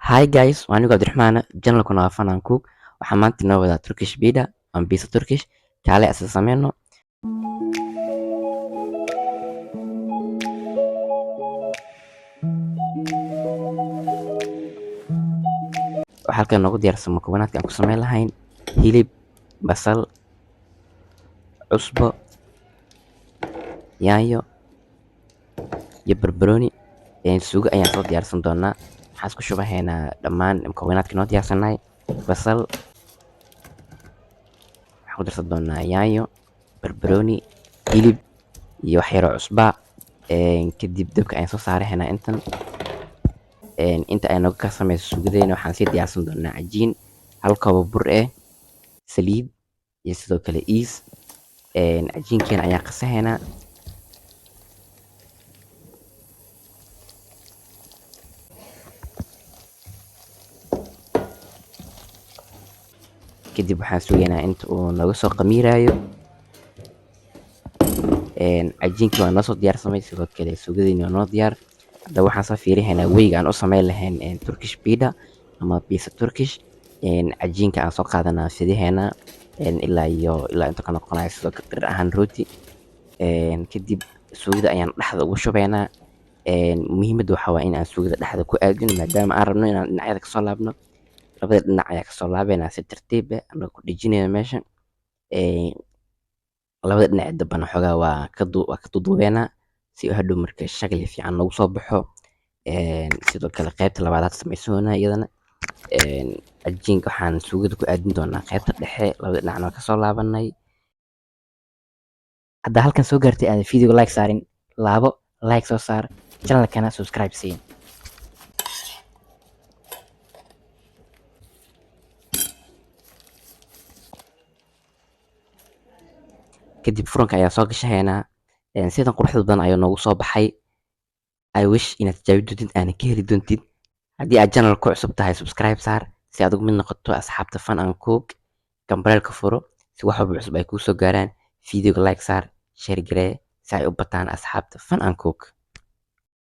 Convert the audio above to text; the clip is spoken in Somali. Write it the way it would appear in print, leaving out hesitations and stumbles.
Hi guys, waa anigo Cabdiraxmaan channelkuna waa Fun and Cook. Waxaan maanta inoo wadaa Turkish pizza ama pizza Turkish. Kaale asal sameyno. Waxaa halkan noogu diyaarsan makoonaadka aan ku sameyn lahayn hilib, basal, cusbo, yaanyo iyo barbarooni. Suugo ayaan soo diyaarsan doonaa. Waxaan isku shubahaynaa dhammaan makoonaadka noo diyaarsanaay. Basal, waxaan ku darsan doonaa yaanyo, barbarooni, hilib iyo wax yaroo cusbaa. Kadib dabka ayaan soo saarahaynaa intan. Inta ay nooga karsamayso suugadeena waxaan sii diyaarsan doonaa cajiin, hal koob bur saliid iyo sidoo kale iis. Cajiinkeena ayaan qasahaynaa. Kadib waxaan sugaynaa inta uu nooga soo qamiiraayo. Cajiinkii waa noo soo diyaarsamay, sidoo kale suugadeeni waa noo diyaar. Hadda waxaan soo fiirihaynaa weyga aan u sameyn lahayn Turkish pizza ama pizza Turkish. Cajiinka aan soo qaadanaa fidiheena ilaa inta ka noqonayo sidoo kale dhir ahaan rooti. Kadib suugada ayaan dhexda ugu shubaynaa. Muhiimadda waxaa waaye in aan suugada dhexda ku aadino maadaama aan rabno inaan dhinacyada kasoo laabno. Labada dhinac ayaa kasoo laabaynaa si tartiib ah anagoo ku dhejinayno meesha. Labada dhinac ee dambana xoogaa waa ka duuduubeynaa si hadhow marka shakli fiican noogu soo baxo. Sidoo kale qaybta labaad samaysanayna iyadana. Cajiinka waxaan suugada ku aadin doonaa qaybta dhexe, labada dhinacna waa kasoo laabanay. Hadda halkan soo gaartay aad video like saarin, laabo like soo saar, channelkana subscribe sii. Kadib furanka ayaa soo gashahaynaa. Sidan quruxda badan ayuu noogu soo baxay. I wish inaad tijaabi doontid aana ka heli doontid. Haddii aad channel ku cusub tahay subscribe saar si aad ugu mid noqoto asxaabta Fun and Cook. Gambareelka furo si wax walba cusub ay kuu soo gaaraan. Videoga like saar, share garee si ay u bataan asxaabta Fun and Cook.